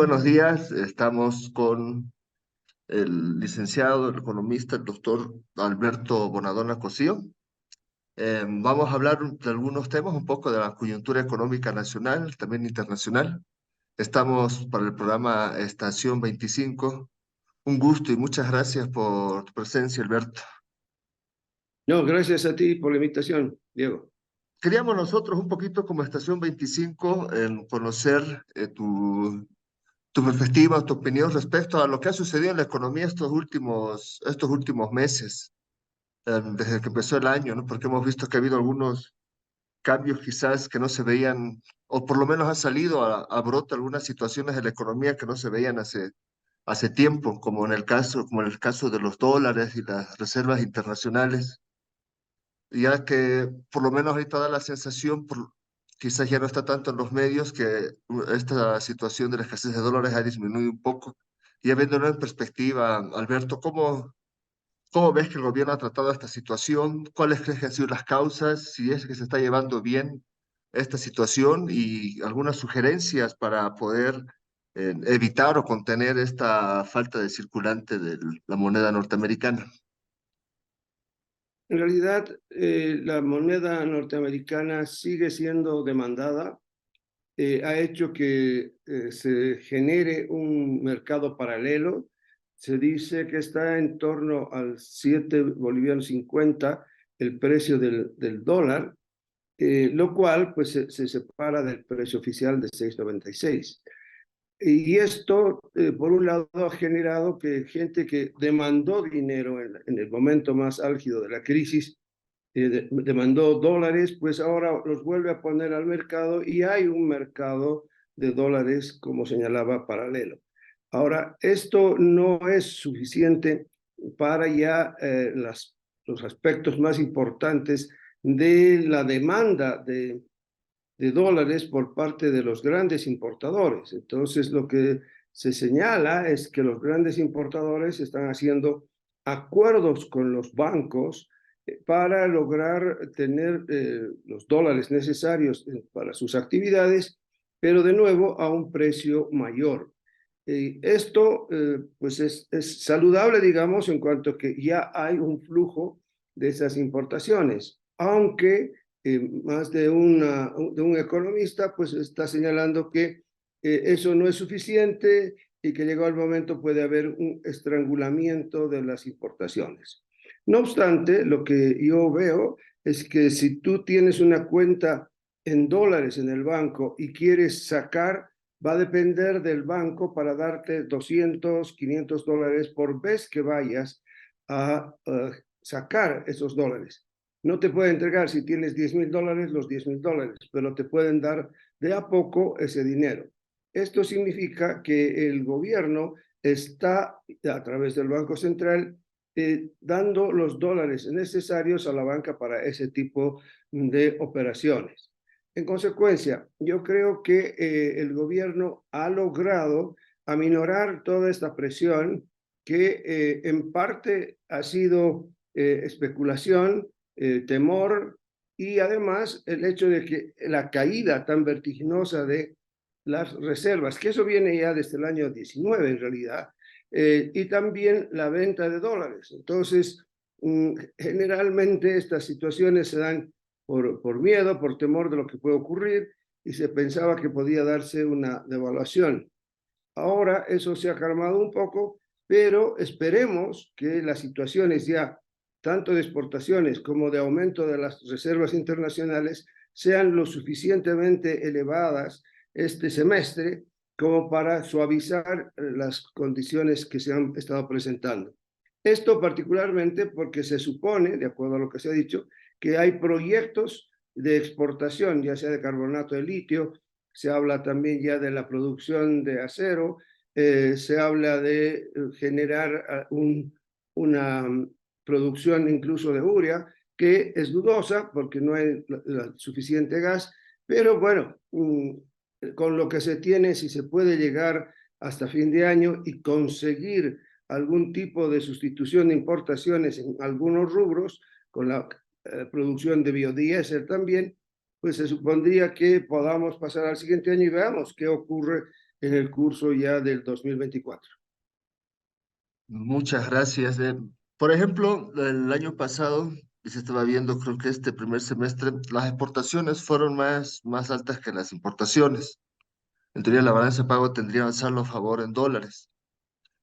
buenos días. Estamos con el licenciado, el economista, el doctor Alberto Bonadonna Cosío. Vamos a hablar de algunos temas, un poco de la coyuntura económica nacional, también internacional. Estamos para el programa Estación 25. Un gusto y muchas gracias por tu presencia, Alberto. No, gracias a ti por la invitación, Diego. Queríamos nosotros un poquito como Estación 25 en conocer tu perspectiva, tu opinión respecto a lo que ha sucedido en la economía estos últimos meses, desde que empezó el año, ¿no? Porque hemos visto que ha habido algunos cambios quizás que no se veían, o por lo menos han salido a brote algunas situaciones de la economía que no se veían hace tiempo, como en el caso de los dólares y las reservas internacionales, ya que por lo menos ahorita da la sensación, quizás ya no está tanto en los medios, que esta situación de la escasez de dólares ha disminuido un poco. Y viéndolo en perspectiva, Alberto, ¿cómo ves que el gobierno ha tratado esta situación? ¿Cuáles crees que han sido las causas? Si es que se está llevando bien esta situación y algunas sugerencias para poder evitar o contener esta falta de circulante de la moneda norteamericana. En realidad, la moneda norteamericana sigue siendo demandada. Ha hecho que se genere un mercado paralelo. Se dice que está en torno al 7 bolivianos 50 el precio del dólar, lo cual pues se separa del precio oficial de 6,96. Y esto, por un lado, ha generado que gente que demandó dinero en el momento más álgido de la crisis, demandó dólares, pues ahora los vuelve a poner al mercado y hay un mercado de dólares, como señalaba, paralelo. Ahora, esto no es suficiente para ya los aspectos más importantes de la demanda de dólares por parte de los grandes importadores. Entonces, lo que se señala es que los grandes importadores están haciendo acuerdos con los bancos para lograr tener los dólares necesarios para sus actividades, pero de nuevo a un precio mayor. Esto pues es saludable, digamos, en cuanto que ya hay un flujo de esas importaciones, aunque más de un economista pues está señalando que eso no es suficiente y que llegado el momento puede haber un estrangulamiento de las importaciones. No obstante, lo que yo veo es que si tú tienes una cuenta en dólares en el banco y quieres sacar, va a depender del banco para darte 200, 500 dólares por vez que vayas a sacar esos dólares. No te puede entregar si tienes 10,000 dólares los 10,000 dólares, pero te pueden dar de a poco ese dinero. Esto significa que el gobierno está, a través del Banco Central, dando los dólares necesarios a la banca para ese tipo de operaciones. En consecuencia, yo creo que el gobierno ha logrado aminorar toda esta presión que en parte ha sido especulación, temor y además el hecho de que la caída tan vertiginosa de las reservas, que eso viene ya desde el año 19 en realidad, y también la venta de dólares. Entonces, generalmente estas situaciones se dan por miedo, por temor de lo que puede ocurrir, y se pensaba que podía darse una devaluación. Ahora eso se ha calmado un poco, pero esperemos que las situaciones ya, tanto de exportaciones como de aumento de las reservas internacionales, sean lo suficientemente elevadas este semestre como para suavizar las condiciones que se han estado presentando. Esto particularmente porque se supone, de acuerdo a lo que se ha dicho, que hay proyectos de exportación, ya sea de carbonato de litio, se habla también ya de la producción de acero, se habla de generar una producción incluso de urea, que es dudosa porque no hay suficiente gas, pero bueno, con lo que se tiene, si se puede llegar hasta fin de año y conseguir algún tipo de sustitución de importaciones en algunos rubros, con la producción de biodiesel también, pues se supondría que podamos pasar al siguiente año y veamos qué ocurre en el curso ya del 2024. Muchas gracias. Por ejemplo, el año pasado, y se estaba viendo, creo que este primer semestre, las exportaciones fueron más altas que las importaciones. En teoría, la balanza de pago tendría saldo a favor en dólares.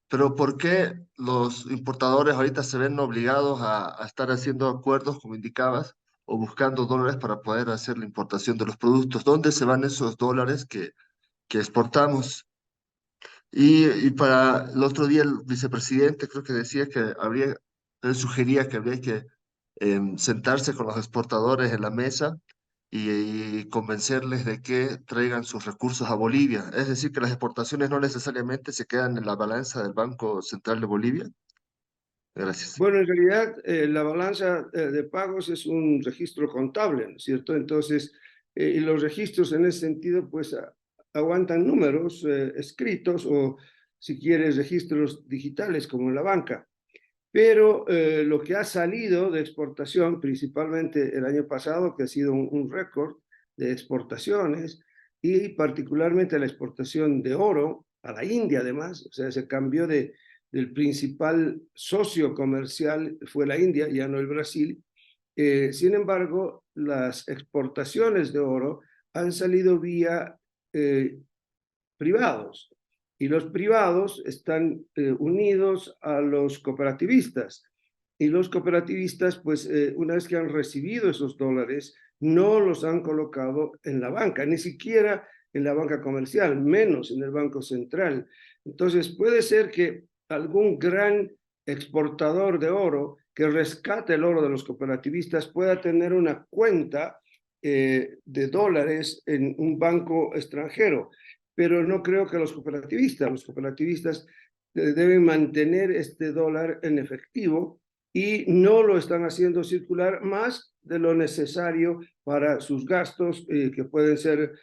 Pero ¿por qué los importadores ahorita se ven obligados a estar haciendo acuerdos, como indicabas, o buscando dólares para poder hacer la importación de los productos? ¿Dónde se van esos dólares que exportamos? Y para el otro día el vicepresidente creo que decía que él sugería que habría que sentarse con los exportadores en la mesa y convencerles de que traigan sus recursos a Bolivia. Es decir, que las exportaciones no necesariamente se quedan en la balanza del Banco Central de Bolivia. Gracias. Bueno, en realidad la balanza de pagos es un registro contable, ¿no es cierto? Entonces, y los registros en ese sentido, pues aguantan números escritos o, si quieres, registros digitales como en la banca. Pero lo que ha salido de exportación, principalmente el año pasado, que ha sido un récord de exportaciones, y particularmente la exportación de oro a la India, además, o sea, se cambió del principal socio comercial, fue la India, ya no el Brasil. Sin embargo, las exportaciones de oro han salido vía eh, privados, y los privados están unidos a los cooperativistas, y los cooperativistas, pues una vez que han recibido esos dólares, no los han colocado en la banca, ni siquiera en la banca comercial, menos en el Banco Central. Entonces puede ser que algún gran exportador de oro que rescate el oro de los cooperativistas pueda tener una cuenta de dólares en un banco extranjero, pero no creo que los cooperativistas deben mantener este dólar en efectivo y no lo están haciendo circular más de lo necesario para sus gastos, que pueden ser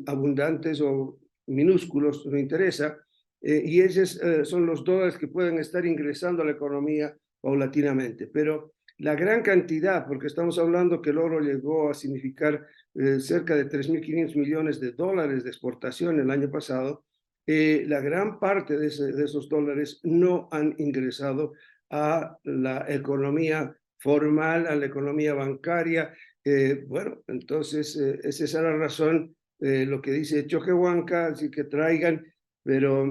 abundantes o minúsculos, no interesa, y esos son los dólares que pueden estar ingresando a la economía paulatinamente. Pero la gran cantidad, porque estamos hablando que el oro llegó a significar cerca de 3.500 millones de dólares de exportación el año pasado, la gran parte de esos dólares no han ingresado a la economía formal, a la economía bancaria. Bueno, entonces esa es la razón, lo que dice Choquehuanca, así que traigan, pero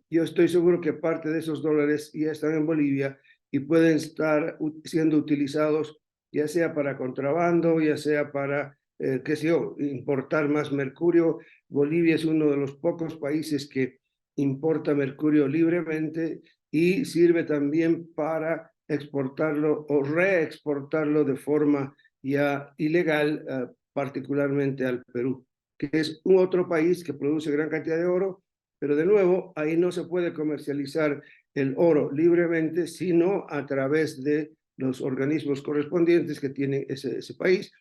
yo estoy seguro que parte de esos dólares ya están en Bolivia y pueden estar siendo utilizados ya sea para contrabando, ya sea para, qué sé yo, importar más mercurio. Bolivia es uno de los pocos países que importa mercurio libremente y sirve también para exportarlo o reexportarlo de forma ya ilegal, particularmente al Perú, que es un otro país que produce gran cantidad de oro, pero de nuevo, ahí no se puede comercializar el oro libremente, sino a través de los organismos correspondientes que tiene ese país.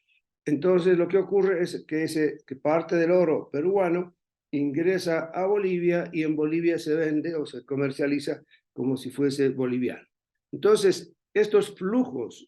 Entonces, lo que ocurre es que parte del oro peruano ingresa a Bolivia y en Bolivia se vende o se comercializa como si fuese boliviano. Entonces, estos flujos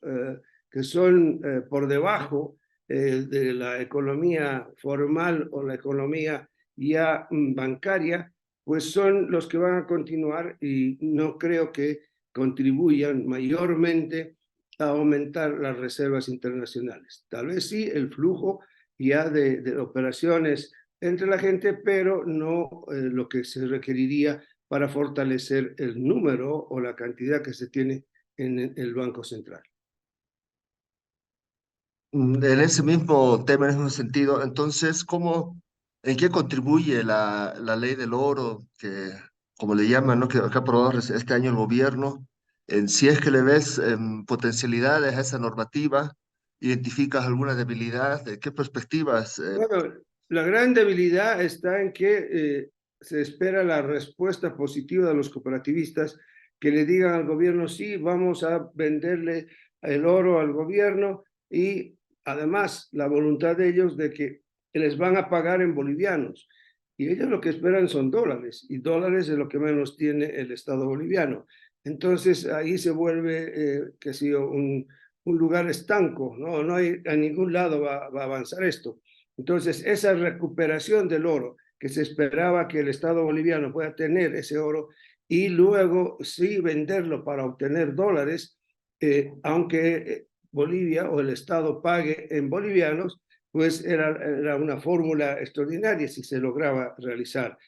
que son por debajo de la economía formal o la economía ya bancaria, pues son los que van a continuar y no creo que contribuyan mayormente a aumentar las reservas internacionales. Tal vez sí el flujo ya de operaciones entre la gente, pero no lo que se requeriría para fortalecer el número o la cantidad que se tiene en el Banco Central. En ese mismo tema, en ese mismo sentido, entonces, en qué contribuye la ley del oro, que, como le llaman, ¿no? Que ha aprobado este año el gobierno? Si es que le ves potencialidades a esa normativa, identificas alguna debilidad, ¿de qué perspectivas? Bueno, la gran debilidad está en que se espera la respuesta positiva de los cooperativistas que le digan al gobierno, sí, vamos a venderle el oro al gobierno, y además la voluntad de ellos de que les van a pagar en bolivianos. Y ellos lo que esperan son dólares, y dólares es lo que menos tiene el Estado boliviano. Entonces ahí se vuelve, que si un lugar estanco, no hay, a ningún lado va a avanzar esto. Entonces, esa recuperación del oro que se esperaba que el Estado boliviano pueda tener ese oro y luego sí venderlo para obtener dólares, aunque Bolivia o el Estado pague en bolivianos, pues era una fórmula extraordinaria si se lograba realizar.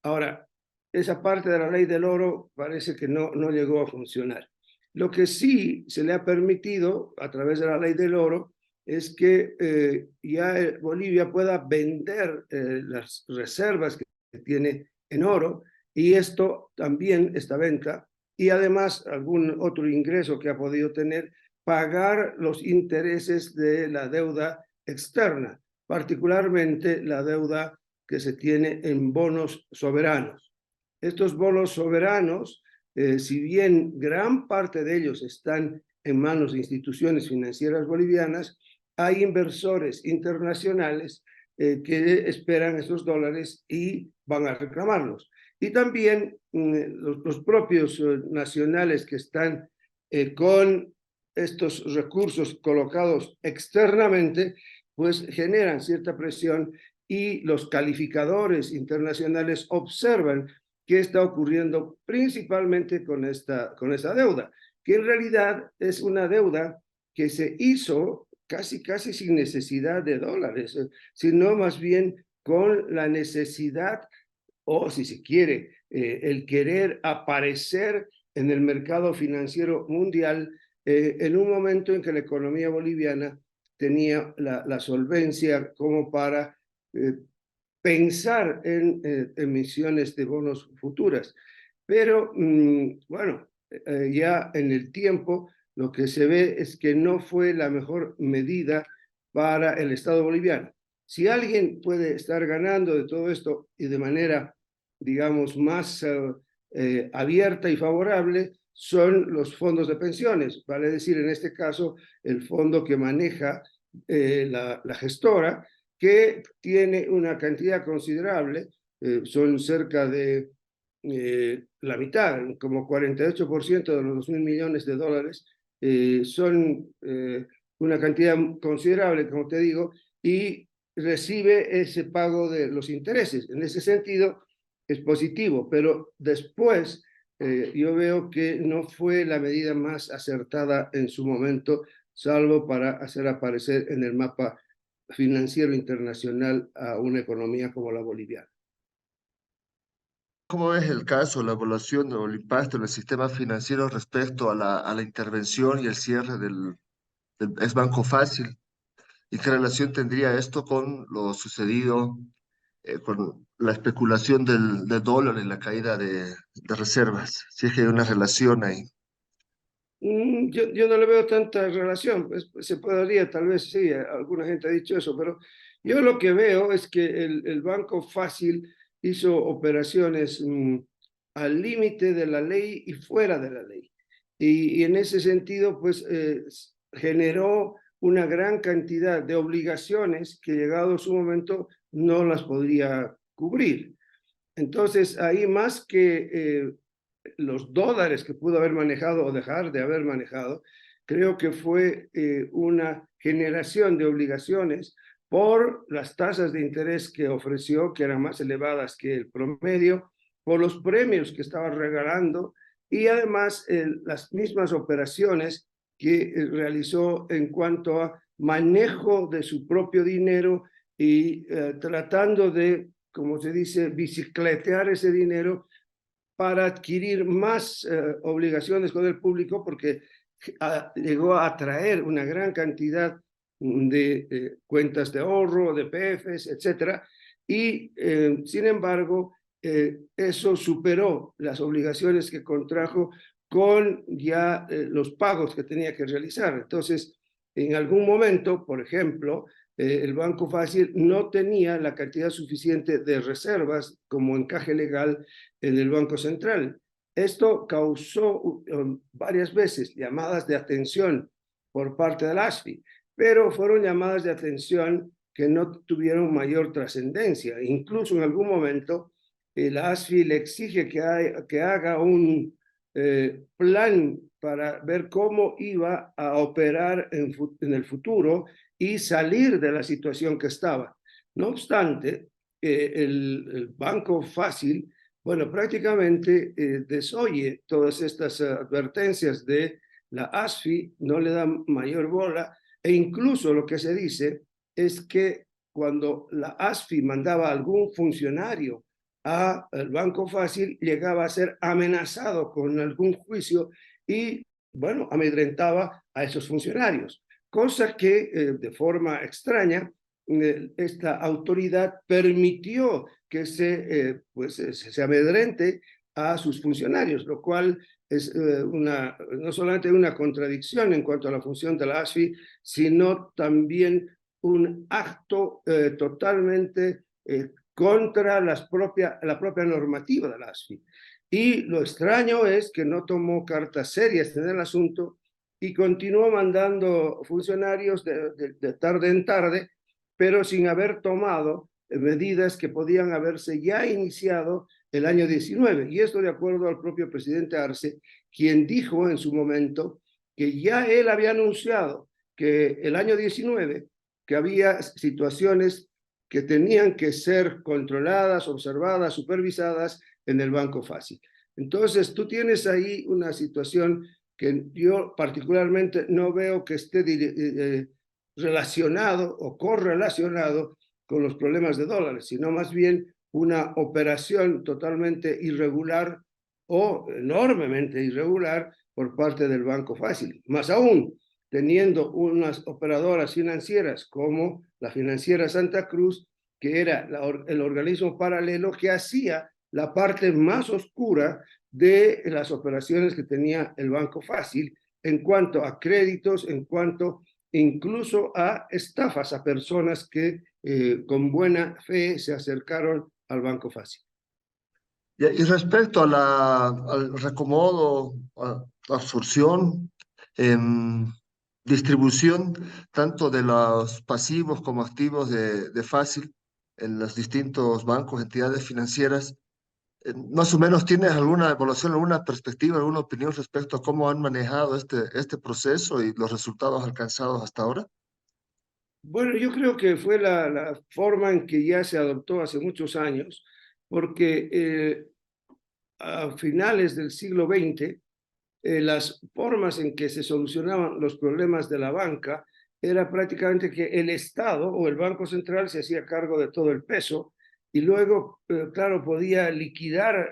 Ahora, esa parte de la ley del oro parece que no llegó a funcionar. Lo que sí se le ha permitido a través de la ley del oro es que ya Bolivia pueda vender las reservas que tiene en oro, y esto también, esta venta, y además algún otro ingreso que ha podido tener, pagar los intereses de la deuda externa, particularmente la deuda que se tiene en bonos soberanos. Estos bonos soberanos, si bien gran parte de ellos están en manos de instituciones financieras bolivianas, hay inversores internacionales que esperan esos dólares y van a reclamarlos. Y también los propios nacionales que están con estos recursos colocados externamente, pues generan cierta presión, y los calificadores internacionales observan qué está ocurriendo principalmente con esta deuda, que en realidad es una deuda que se hizo casi sin necesidad de dólares, sino más bien con la necesidad, o si se quiere, el querer aparecer en el mercado financiero mundial en un momento en que la economía boliviana tenía la solvencia como para pensar en emisiones de bonos futuras. Pero, bueno, ya en el tiempo lo que se ve es que no fue la mejor medida para el Estado boliviano. Si alguien puede estar ganando de todo esto y de manera, digamos, más abierta y favorable, son los fondos de pensiones, vale decir, en este caso, el fondo que maneja la gestora, que tiene una cantidad considerable, son cerca de la mitad, como 48% de los 2.000 millones de dólares, son una cantidad considerable, como te digo, y recibe ese pago de los intereses. En ese sentido, es positivo, pero después yo veo que no fue la medida más acertada en su momento, salvo para hacer aparecer en el mapa financiero internacional a una economía como la boliviana. ¿Cómo ves el caso, la evaluación o el impacto en el sistema financiero respecto a la intervención y el cierre del ex Banco Fácil? ¿Y qué relación tendría esto con lo sucedido con la especulación del dólar y la caída de reservas? Si es que hay una relación ahí. Yo no le veo tanta relación, pues, se podría, tal vez sí, alguna gente ha dicho eso, pero yo lo que veo es que el Banco Fácil hizo operaciones al límite de la ley y fuera de la ley. Y en ese sentido, pues generó una gran cantidad de obligaciones que llegado su momento no las podría cubrir. Entonces, ahí más que los dólares que pudo haber manejado o dejar de haber manejado, creo que fue una generación de obligaciones por las tasas de interés que ofreció, que eran más elevadas que el promedio, por los premios que estaba regalando, y además las mismas operaciones que realizó en cuanto a manejo de su propio dinero y tratando de, como se dice, bicicletear ese dinero para adquirir más obligaciones con el público, porque llegó a atraer una gran cantidad de cuentas de ahorro, de PFs, etcétera, y sin embargo eso superó las obligaciones que contrajo con ya los pagos que tenía que realizar. Entonces, en algún momento, por ejemplo, el Banco Fácil no tenía la cantidad suficiente de reservas como encaje legal en el Banco Central. Esto causó varias veces llamadas de atención por parte del ASFI, pero fueron llamadas de atención que no tuvieron mayor trascendencia. Incluso en algún momento el ASFI le exige que haga un plan para ver cómo iba a operar en el futuro y salir de la situación que estaba. No obstante, el Banco Fácil, bueno, prácticamente desoye todas estas advertencias de la ASFI, no le da mayor bola, e incluso lo que se dice es que cuando la ASFI mandaba a algún funcionario al Banco Fácil, llegaba a ser amenazado con algún juicio y, bueno, amedrentaba a esos funcionarios, cosa que de forma extraña esta autoridad permitió que se amedrente a sus funcionarios, lo cual es no solamente una contradicción en cuanto a la función de la ASFI, sino también un acto totalmente contra la propia normativa de la ASFI. Y lo extraño es que no tomó cartas serias en el asunto y continuó mandando funcionarios de tarde en tarde, pero sin haber tomado medidas que podían haberse ya iniciado el año 19. Y esto de acuerdo al propio presidente Arce, quien dijo en su momento que ya él había anunciado que el año 19, que había situaciones que tenían que ser controladas, observadas, supervisadas en el Banco Fácil. Entonces, tú tienes ahí una situación que yo particularmente no veo que esté relacionado o correlacionado con los problemas de dólares, sino más bien una operación totalmente irregular o enormemente irregular por parte del Banco Fácil. Más aún, teniendo unas operadoras financieras como la Financiera Santa Cruz, que era el organismo paralelo que hacía la parte más oscura de las operaciones que tenía el Banco Fácil en cuanto a créditos, en cuanto incluso a estafas a personas que con buena fe se acercaron al Banco Fácil. Y respecto a al reacomodo, absorción, distribución tanto de los pasivos como activos de Fácil en los distintos bancos, entidades financieras, más o menos tienes alguna evaluación, alguna perspectiva, alguna opinión respecto a cómo han manejado este proceso y los resultados alcanzados hasta ahora. Bueno, yo creo que fue la forma en que ya se adoptó hace muchos años, porque a finales del siglo XX, las formas en que se solucionaban los problemas de la banca era prácticamente que el Estado o el Banco Central se hacía cargo de todo el peso y luego, claro, podía liquidar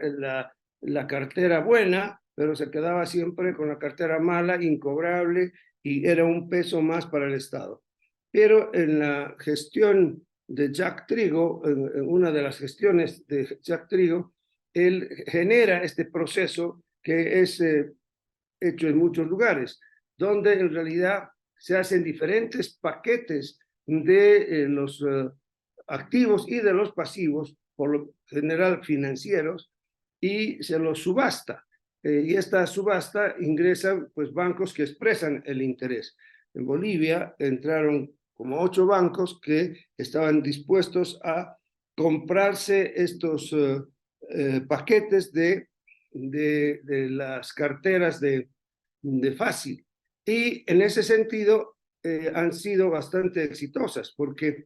la cartera buena, pero se quedaba siempre con la cartera mala, incobrable, y era un peso más para el Estado. Pero en la gestión de Jack Trigo, en una de las gestiones de Jack Trigo, él genera este proceso que es hecho en muchos lugares, donde en realidad se hacen diferentes paquetes de los activos y de los pasivos, por lo general financieros, y se los subasta. Y esta subasta ingresan pues bancos que expresan el interés. En Bolivia entraron como 8 bancos que estaban dispuestos a comprarse estos paquetes de las carteras de Fácil. Y en ese sentido han sido bastante exitosas porque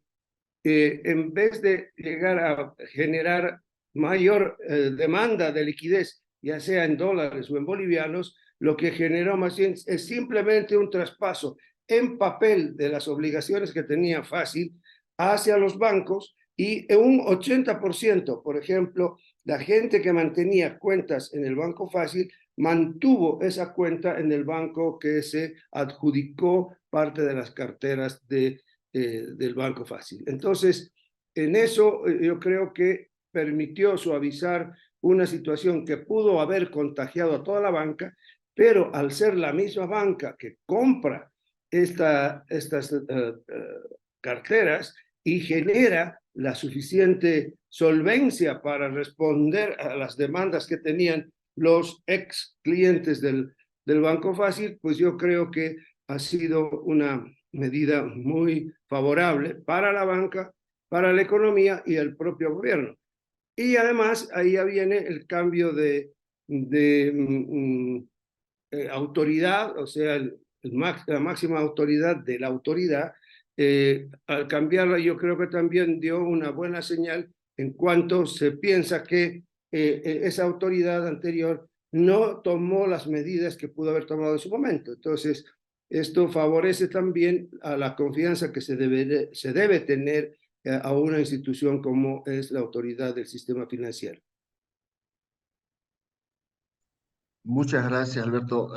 en vez de llegar a generar mayor demanda de liquidez, ya sea en dólares o en bolivianos, lo que generó más bien es simplemente un traspaso en papel de las obligaciones que tenía Fácil hacia los bancos y en un 80%, por ejemplo, la gente que mantenía cuentas en el Banco Fácil mantuvo esa cuenta en el banco que se adjudicó parte de las carteras del Banco Fácil. Entonces, en eso yo creo que permitió suavizar una situación que pudo haber contagiado a toda la banca, pero al ser la misma banca que compra estas carteras y genera la suficiente solvencia para responder a las demandas que tenían los ex clientes del Banco Fácil, pues yo creo que ha sido una medida muy favorable para la banca, para la economía y el propio gobierno. Y además ahí ya viene el cambio de autoridad, o sea, la máxima autoridad de la autoridad. Al cambiarla yo creo que también dio una buena señal en cuanto se piensa que esa autoridad anterior no tomó las medidas que pudo haber tomado en su momento. Entonces, esto favorece también a la confianza que se debe tener a una institución como es la autoridad del sistema financiero. Muchas gracias, Alberto.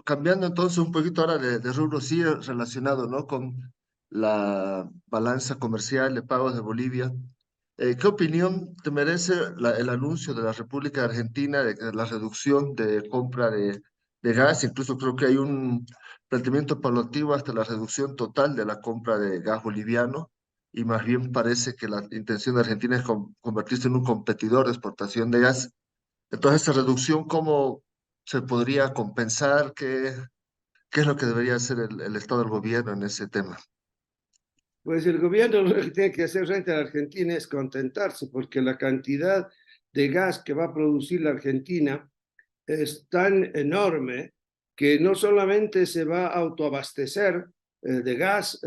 Cambiando entonces un poquito ahora de rubro, sí relacionado, ¿no? Con la balanza comercial de pagos de Bolivia. ¿Qué opinión te merece el anuncio de la República de Argentina de que la reducción de compra de gas? Incluso creo que hay un planteamiento paulatino hasta la reducción total de la compra de gas boliviano, y más bien parece que la intención de Argentina es convertirse en un competidor de exportación de gas. Entonces, esa reducción, ¿cómo se podría compensar? ¿Qué es lo que debería hacer el Estado del gobierno en ese tema? Pues el gobierno lo que tiene que hacer frente a la Argentina es contentarse, porque la cantidad de gas que va a producir la Argentina es tan enorme que no solamente se va a autoabastecer de gas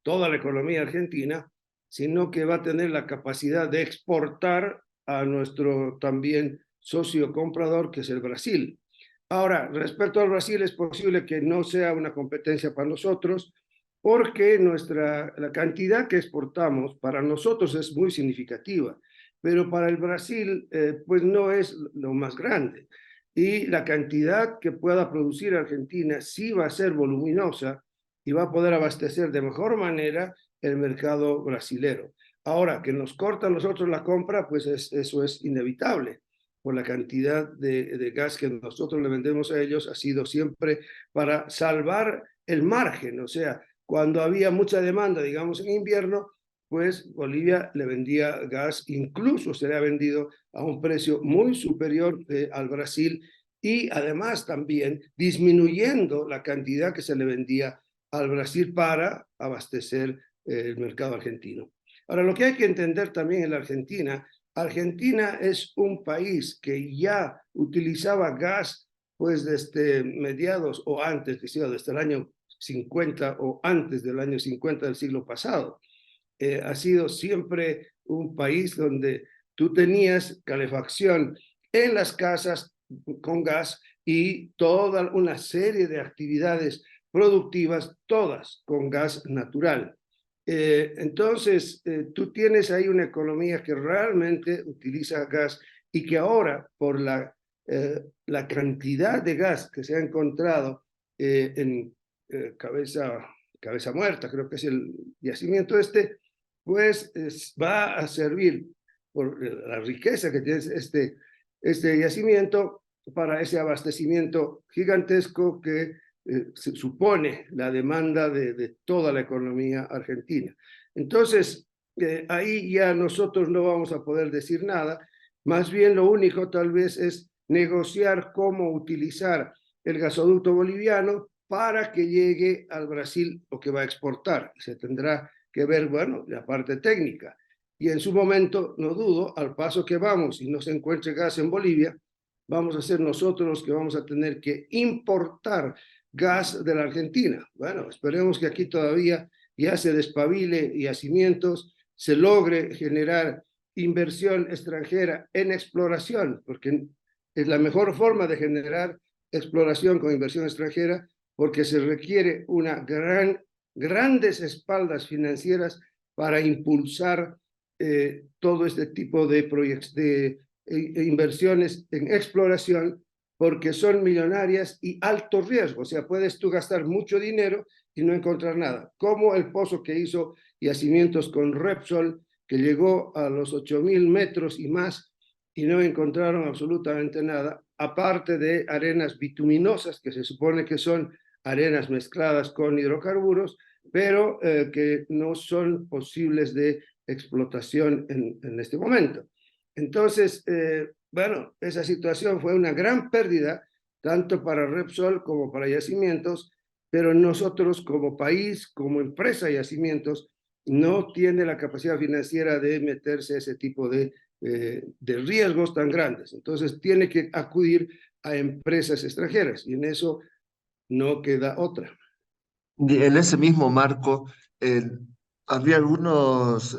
toda la economía argentina, sino que va a tener la capacidad de exportar a nuestro también socio comprador, que es el Brasil. Ahora, respecto al Brasil, es posible que no sea una competencia para nosotros, porque la cantidad que exportamos para nosotros es muy significativa, pero para el Brasil pues no es lo más grande. Y la cantidad que pueda producir Argentina sí va a ser voluminosa y va a poder abastecer de mejor manera el mercado brasilero. Ahora, que nos cortan nosotros la compra, pues eso es inevitable, por la cantidad de gas que nosotros le vendemos a ellos, ha sido siempre para salvar el margen. O sea, cuando había mucha demanda, digamos en invierno, pues Bolivia le vendía gas, incluso se le ha vendido a un precio muy superior al Brasil, y además también disminuyendo la cantidad que se le vendía al Brasil para abastecer el mercado argentino. Ahora, lo que hay que entender también en la Argentina, Argentina es un país que ya utilizaba gas pues desde mediados o antes, desde el año 50 o antes del año 50 del siglo pasado. Ha sido siempre un país donde tú tenías calefacción en las casas con gas y toda una serie de actividades productivas, todas con gas natural. Entonces, tú tienes ahí una economía que realmente utiliza gas y que ahora, por la cantidad de gas que se ha encontrado en Cabeza Muerta, creo que es el yacimiento pues va a servir por la riqueza que tiene este yacimiento para ese abastecimiento gigantesco que se supone la demanda de toda la economía argentina. Entonces, ahí ya nosotros no vamos a poder decir nada, más bien lo único tal vez es negociar cómo utilizar el gasoducto boliviano para que llegue al Brasil lo que va a exportar. Se tendrá que ver, bueno, la parte técnica. Y en su momento, no dudo, al paso que vamos y no se encuentre gas en Bolivia, vamos a ser nosotros los que vamos a tener que importar gas de la Argentina. Bueno, esperemos que aquí todavía ya se despabile Yacimientos, se logre generar inversión extranjera en exploración, porque es la mejor forma de generar exploración con inversión extranjera, porque se requiere grandes espaldas financieras para impulsar todo este tipo de inversiones en exploración, porque son millonarias y alto riesgo. O sea, puedes tú gastar mucho dinero y no encontrar nada, como el pozo que hizo Yacimientos con Repsol, que llegó a los 8.000 metros y más y no encontraron absolutamente nada, aparte de arenas bituminosas, que se supone que son arenas mezcladas con hidrocarburos, pero que no son posibles de explotación en este momento. Entonces, bueno, esa situación fue una gran pérdida, tanto para Repsol como para Yacimientos, pero nosotros como país, como empresa Yacimientos, no tiene la capacidad financiera de meterse a ese tipo de riesgos tan grandes. Entonces, tiene que acudir a empresas extranjeras y en eso no queda otra. Y en ese mismo marco, había algunos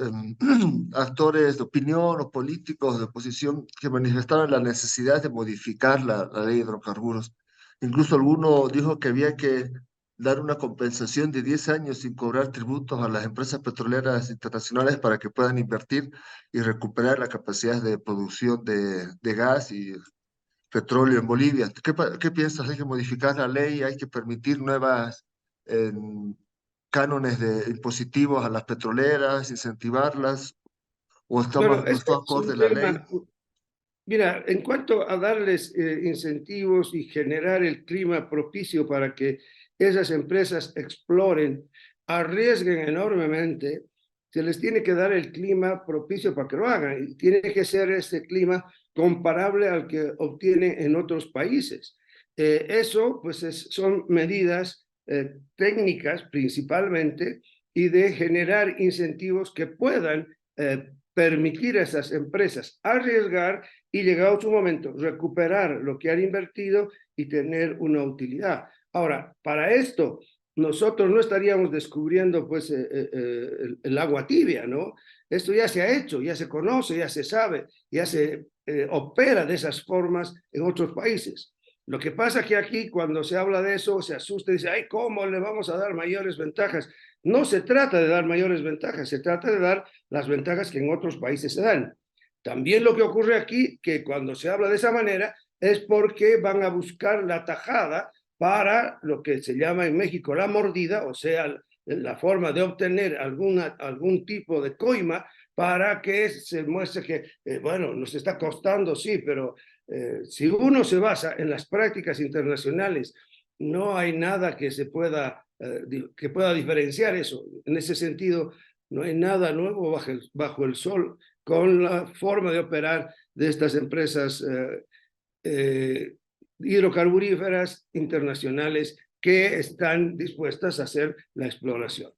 actores de opinión o políticos de oposición que manifestaban la necesidad de modificar la ley de hidrocarburos. Incluso alguno dijo que había que dar una compensación de 10 años sin cobrar tributos a las empresas petroleras internacionales para que puedan invertir y recuperar la capacidad de producción de gas y petróleo en Bolivia. ¿Qué piensas? ¿Hay que modificar la ley? ¿Hay que permitir nuevas cánones de impositivos a las petroleras, incentivarlas? ¿O Bueno, no este está es acorde un la ley? tema. Mira, en cuanto a darles incentivos y generar el clima propicio para que esas empresas exploren, arriesguen enormemente, se les tiene que dar el clima propicio para que lo hagan. Y tiene que ser este clima comparable al que obtienen en otros países. Eso, pues, son medidas técnicas principalmente y de generar incentivos que puedan permitir a esas empresas arriesgar y llegado su momento, recuperar lo que han invertido y tener una utilidad. Ahora, para esto, nosotros no estaríamos descubriendo pues el agua tibia, ¿no? Esto ya se ha hecho, ya se conoce, ya se sabe, ya se opera de esas formas en otros países. Lo que pasa es que aquí cuando se habla de eso se asusta y dice, ay, ¿cómo le vamos a dar mayores ventajas? No se trata de dar mayores ventajas, se trata de dar las ventajas que en otros países se dan. También lo que ocurre aquí, que cuando se habla de esa manera, es porque van a buscar la tajada para lo que se llama en México la mordida, o sea, la forma de obtener algún tipo de coima para que se muestre que, bueno, nos está costando, sí, pero si uno se basa en las prácticas internacionales, no hay nada que pueda diferenciar eso. En ese sentido, no hay nada nuevo bajo el sol con la forma de operar de estas empresas hidrocarburíferas internacionales que están dispuestas a hacer la exploración.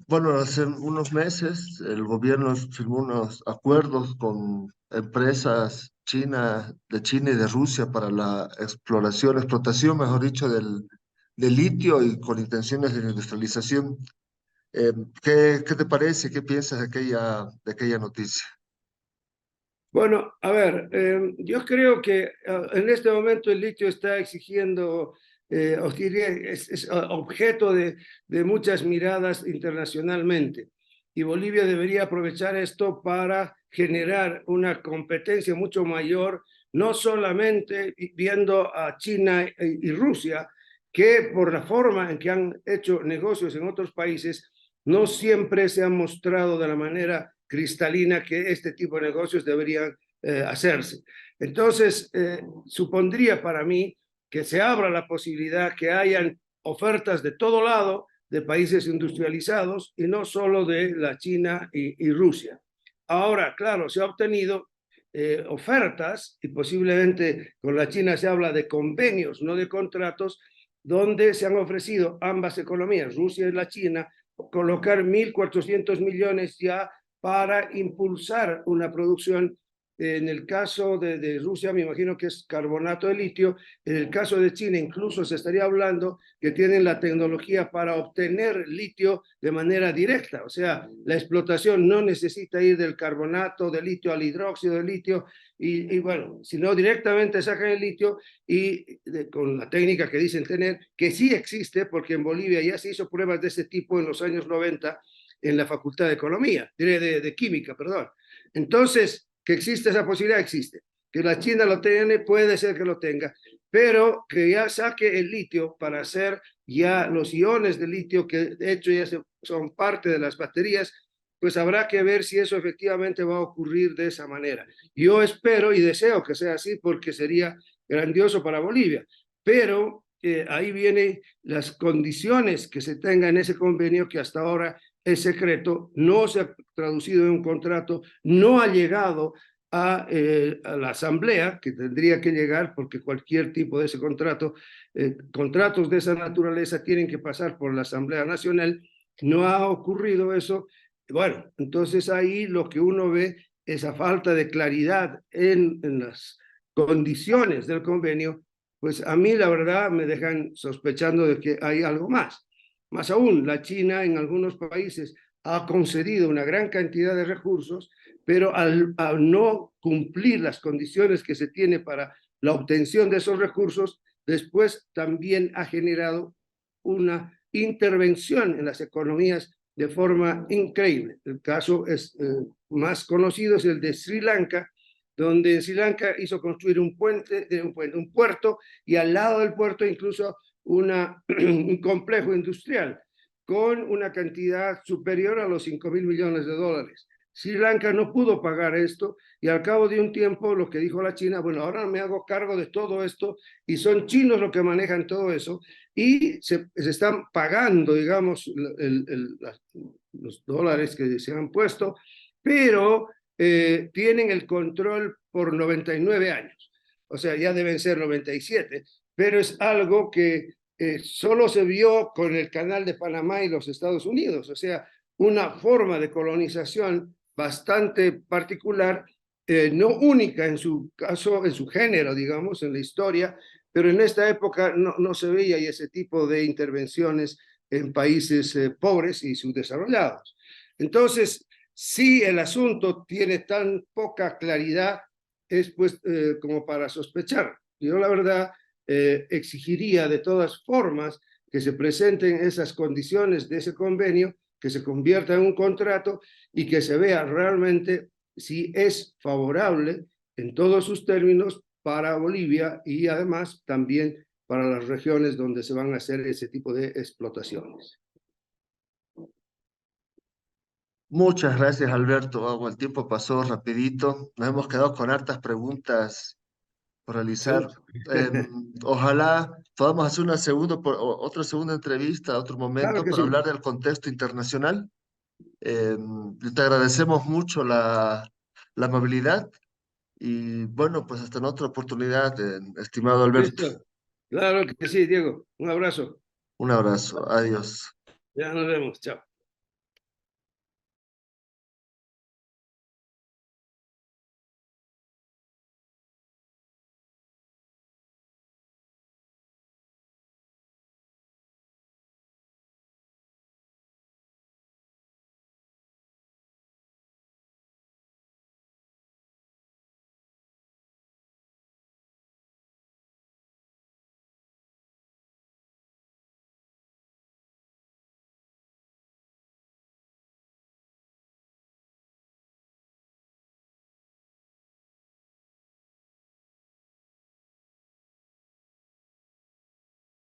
Bueno, hace unos meses el gobierno firmó unos acuerdos con empresas de China y de Rusia para la explotación, mejor dicho, del litio y con intenciones de industrialización. Eh, ¿qué te parece? ¿Qué piensas de aquella noticia? Bueno, a ver, yo creo que en este momento el litio está exigiendo, os diría, es objeto de muchas miradas internacionalmente. Y Bolivia debería aprovechar esto para generar una competencia mucho mayor, no solamente viendo a China y Rusia, que por la forma en que han hecho negocios en otros países, no siempre se han mostrado de la manera cristalina que este tipo de negocios deberían hacerse. Entonces, supondría para mí que se abra la posibilidad que hayan ofertas de todo lado de países industrializados y no solo de la China y Rusia. Ahora, claro, se ha obtenido ofertas y posiblemente con la China se habla de convenios, no de contratos, donde se han ofrecido ambas economías, Rusia y la China, colocar 1.400 millones ya para impulsar una producción. En el caso de Rusia, me imagino que es carbonato de litio. En el caso de China, incluso se estaría hablando que tienen la tecnología para obtener litio de manera directa. O sea, la explotación no necesita ir del carbonato de litio al hidróxido de litio y bueno, sino directamente sacan el litio y con la técnica que dicen tener, que sí existe, porque en Bolivia ya se hizo pruebas de ese tipo en los años 90 en la Facultad de Economía, de Química, perdón. Entonces, que existe esa posibilidad, existe. Que la China lo tiene, puede ser que lo tenga, pero que ya saque el litio para hacer ya los iones de litio, que de hecho ya son parte de las baterías, pues habrá que ver si eso efectivamente va a ocurrir de esa manera. Yo espero y deseo que sea así porque sería grandioso para Bolivia, pero ahí vienen las condiciones que se tenga en ese convenio que hasta ahora es secreto, no se ha traducido en un contrato, no ha llegado a la asamblea, que tendría que llegar porque cualquier tipo de ese contrato, contratos de esa naturaleza tienen que pasar por la Asamblea Nacional, no ha ocurrido eso. Bueno, entonces ahí lo que uno ve es esa falta de claridad en las condiciones del convenio, pues a mí la verdad me dejan sospechando de que hay algo más. Más aún, la China en algunos países ha concedido una gran cantidad de recursos, pero al no cumplir las condiciones que se tiene para la obtención de esos recursos, después también ha generado una intervención en las economías de forma increíble. El caso más conocido es el de Sri Lanka, donde Sri Lanka hizo construir un puerto, y al lado del puerto incluso un complejo industrial con una cantidad superior a los 5.000 millones de dólares. Sri Lanka no pudo pagar esto y al cabo de un tiempo lo que dijo la China, bueno, ahora me hago cargo de todo esto y son chinos los que manejan todo eso y se están pagando, digamos, los dólares que se han puesto, pero tienen el control por 99 años. O sea, ya deben ser 97, pero es algo que solo se vio con el Canal de Panamá y los Estados Unidos. O sea, una forma de colonización bastante particular, no única en su caso, en su género, digamos, en la historia, pero en esta época no se veía ese tipo de intervenciones en países pobres y subdesarrollados. Entonces, si el asunto tiene tan poca claridad, es pues como para sospechar. Yo la verdad exigiría de todas formas que se presenten esas condiciones de ese convenio, que se convierta en un contrato y que se vea realmente si es favorable en todos sus términos para Bolivia y además también para las regiones donde se van a hacer ese tipo de explotaciones. Muchas gracias, Alberto. El tiempo pasó rapidito. Nos hemos quedado con hartas preguntas por realizar. Ojalá podamos hacer otra segunda entrevista, otro Claro momento, que para sí. hablar del contexto internacional. Te agradecemos mucho la amabilidad y bueno, pues hasta en otra oportunidad, estimado Alberto. Listo. Claro que sí, Diego. Un abrazo. Un abrazo. Adiós. Ya nos vemos. Chao.